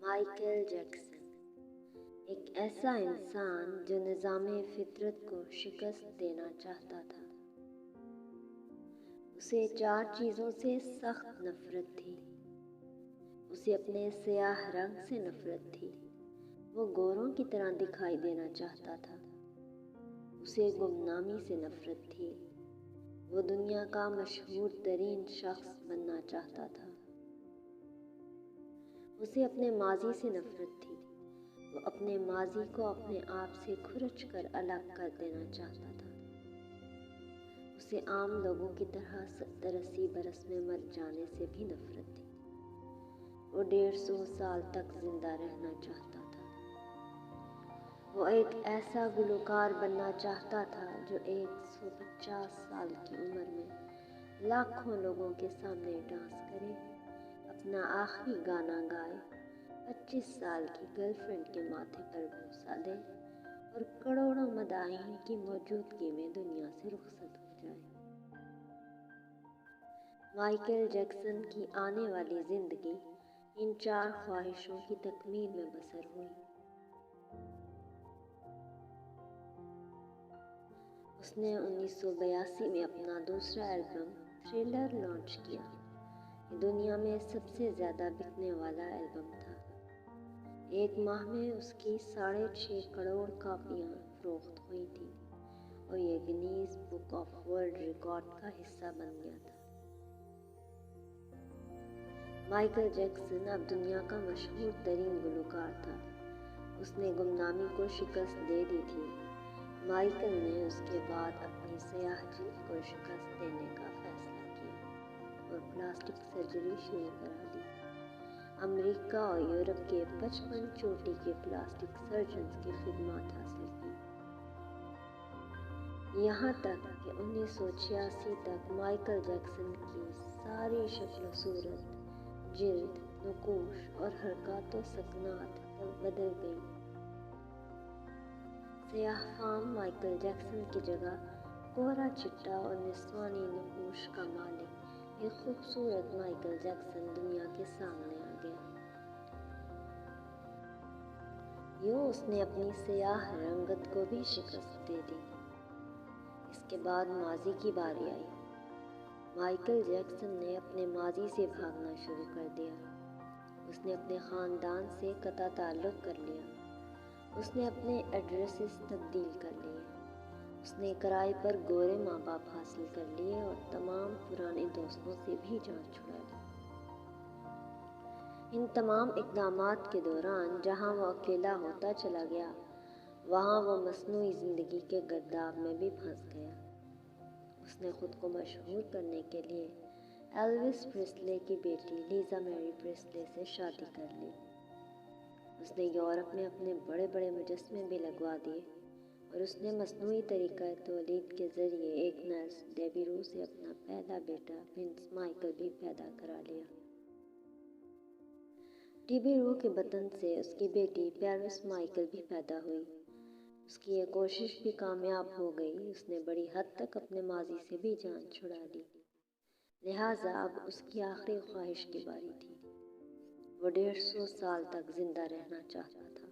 Michael Jackson ایک ایسا انسان جو نظام فطرت کو شکست دینا چاہتا تھا۔ اسے 4 چیزوں سے سخت نفرت تھی۔ اسے اپنے سیاہ رنگ سے نفرت تھی۔ وہ گوروں کی طرح دکھائی دینا چاہتا تھا۔ اسے گمنامی سے نفرت تھی۔ وہ دنیا کا مشہور ترین شخص بننا چاہتا تھا۔ اسے اپنے ماضی سے نفرت تھی۔ وہ اپنے ماضی کو اپنے آپ سے کھرچ کر الگ کر دینا چاہتا تھا۔ اسے عام لوگوں کی طرح 70-80 برس میں مر جانے سے بھی نفرت تھی۔ وہ 150 سال تک زندہ رہنا چاہتا تھا۔ وہ ایک ایسا گلوکار بننا چاہتا تھا جو 150 سال کی عمر میں لاکھوں لوگوں کے سامنے ڈانس کرے، اپنا آخری گانا گائے، 25 سال کی گرل فرینڈ کے ماتھے پر بوسہ دے اور کروڑوں مداحین کی موجودگی میں دنیا سے رخصت ہو جائے۔ مائیکل جیکسن کی آنے والی زندگی ان 4 خواہشوں کی تکمیل میں بسر ہوئی۔ اس نے 1982 میں اپنا دوسرا البم تھرلر لانچ کیا۔ یہ دنیا میں سب سے زیادہ بکنے والا البم تھا۔ ایک ماہ میں اس کی 6.5 کروڑ کاپیاں فروخت ہوئی تھیں اور یہ Guinness book of world record کا حصہ بن گیا تھا۔ مائیکل جیکسن اب دنیا کا مشہور ترین گلوکار تھا۔ اس نے گمنامی کو شکست دے دی تھی۔ مائیکل نے اس کے بعد اپنی سیاہ جلد کو شکست دینے کا فیصلہ کیا اور پلاسٹک سرجری شروع کرا دی۔ امریکہ اور یورپ کے 55 چوٹی کے پلاسٹک سرجنز کی خدمات حاصل کی۔ یہاں تک کہ 1986 تک مائیکل جیکسن کی ساری شکل و صورت، جلد، نقوش اور حرکات و سکنات بدل گئی۔ سیاہ فام مائیکل جیکسن کی جگہ کوہرا چٹا اور نسوانی نقوش کا مالک ایک خوبصورت مائیکل جیکسن دنیا کے سامنے آ گیا۔ یوں اس نے اپنی سیاہ رنگت کو بھی شکست دے دی۔ اس کے بعد ماضی کی باری آئی۔ مائیکل جیکسن نے اپنے ماضی سے بھاگنا شروع کر دیا۔ اس نے اپنے خاندان سے قطع تعلق کر لیا۔ اس نے اپنے ایڈریسز تبدیل کر لیے۔ اس نے کرائے پر گورے ماں باپ حاصل کر لیے اور تمام پرانے دوستوں سے بھی جان چھڑا لی۔ ان تمام اقدامات کے دوران جہاں وہ اکیلا ہوتا چلا گیا، وہاں وہ مصنوعی زندگی کے گرداب میں بھی پھنس گیا۔ اس نے خود کو مشہور کرنے کے لیے ایلوس پریسلے کی بیٹی لیزا میری پریسلے سے شادی کر لی۔ اس نے یورپ میں اپنے بڑے بڑے مجسمے بھی لگوا دیے اور اس نے مصنوعی طریقہ تولید کے ذریعے ایک نرس ڈیبی رو سے اپنا پہلا بیٹا پرنس مائیکل بھی پیدا کرا لیا۔ ڈیبی رو کے بطن سے اس کی بیٹی پیرس مائیکل بھی پیدا ہوئی۔ اس کی یہ کوشش بھی کامیاب ہو گئی۔ اس نے بڑی حد تک اپنے ماضی سے بھی جان چھڑا لی۔ لہٰذا اب اس کی آخری خواہش کی باری تھی۔ وہ 150 سال تک زندہ رہنا چاہتا تھا۔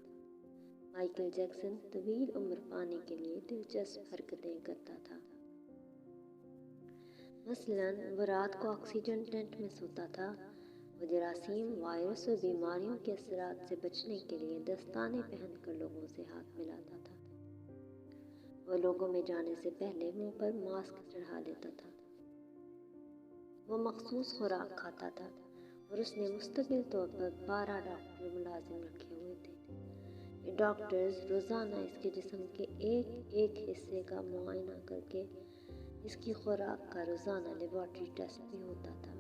مائیکل جیکسن طویل عمر پانے کے لیے دلچسپ حرکتیں کرتا تھا۔ مثلاً وہ رات کو آکسیجن ٹینٹ میں سوتا تھا۔ وہ جراثیم، وائرس اور بیماریوں کے اثرات سے بچنے کے لیے دستانے پہن کر لوگوں سے ہاتھ ملاتا تھا۔ وہ لوگوں میں جانے سے پہلے منہ پر ماسک چڑھا لیتا تھا۔ وہ مخصوص خوراک کھاتا تھا اور اس نے مستقل طور پر 12 ڈاکٹر ملازم رکھے ہوئے تھے۔ یہ ڈاکٹرز روزانہ اس کے جسم کے ایک ایک حصے کا معائنہ کر کے اس کی خوراک کا روزانہ لیبارٹری ٹیسٹ بھی ہوتا تھا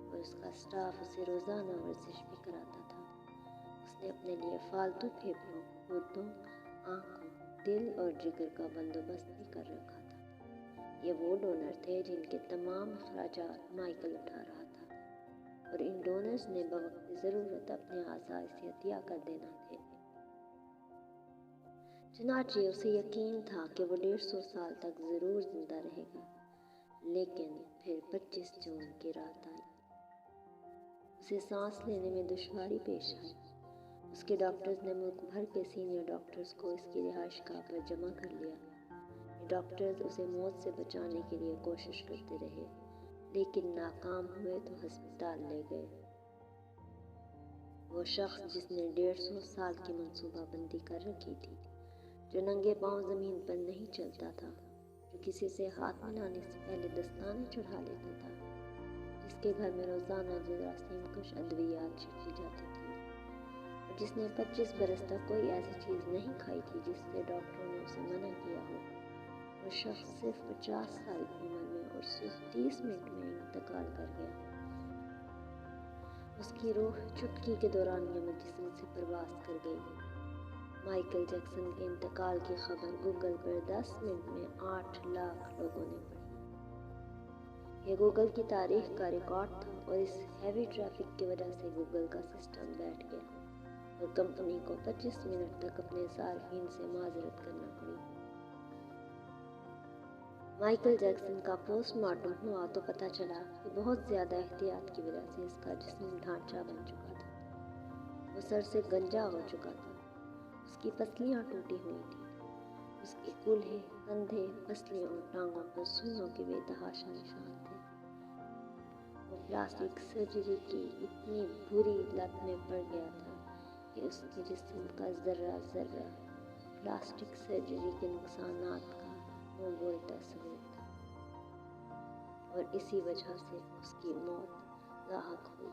اور اس کا اسٹاف اسے روزانہ ورزش بھی کراتا تھا۔ اس نے اپنے لیے فالتو پھیپھڑوں، گردوں، آنکھوں، دل اور جگر کا بندوبست بھی کر رکھا تھا۔ یہ وہ ڈونر تھے جن کے تمام اخراجات مائیکل اٹھا رہا تھا اور ان ڈونرز نے بوقت ضرورت اپنے اعضاء اسے عطیہ کر دینا تھے۔ چنانچہ اسے یقین تھا کہ وہ 150 سال تک ضرور زندہ رہے گا۔ لیکن پھر 25 جون کی رات آئی۔ اسے سانس لینے میں دشواری پیش آئی۔ اس کے ڈاکٹرز نے ملک بھر کے سینئر ڈاکٹرز کو اس کی رہائش گاہ پر جمع کر لیا۔ یہ ڈاکٹرز اسے موت سے بچانے کے لیے کوشش کرتے رہے، لیکن ناکام ہوئے تو ہسپتال لے گئے۔ وہ شخص جس نے 150 سال کی منصوبہ بندی کر رکھی تھی، جو ننگے پاؤں زمین پر نہیں چلتا تھا، جو کسی سے ہاتھ ملانے سے پہلے دستانے چڑھا لیتا تھا، جس کے گھر میں روزانہ جراثیم کش ادویات چھڑکی جاتی تھی، اور جس نے 25 برس تک کوئی ایسی چیز نہیں کھائی تھی جس سے ڈاکٹروں نے اسے منع کیا ہو، وہ شخص صرف 50 سال کی عمر میں اور صرف 30 منٹ میں انتقال کر گیا۔ اس کی روح چٹکی کے دورانیہ میں جسم سے پرواز کر گئی۔ مائیکل جیکسن کے انتقال کی خبر گوگل پر 10 منٹ میں 8 لاکھ لوگوں نے پڑھی۔ یہ گوگل کی تاریخ کا ریکارڈ تھا، اور اس ہیوی ٹریفک کی وجہ سے گوگل کا سسٹم بیٹھ گیا اور کمپنی کو 25 منٹ تک اپنے صارفین سے معذرت کرنا پڑی۔ مائیکل جیکسن کا پوسٹ مارٹم ہوا تو پتہ چلا کہ بہت زیادہ احتیاط کی وجہ سے اس کا جسم ڈھانچہ بن چکا تھا۔ وہ سر سے گنجا ہو چکا تھا، اس کی پسلیاں ٹوٹی ہوئی تھیں، اس کے کولہے، کندھے، پسلیوں اور ٹانگوں پر سوئیوں کے بے تحاشا نشان تھے۔ وہ پلاسٹک سرجری کی اتنی بری لت میں پڑ گیا تھا کہ اس کے جسم کا ذرہ ذرہ پلاسٹک سرجری کے نقصانات کا منہ بولتا ثبوت تھا، اور اسی وجہ سے اس کی موت لاحق ہوئی۔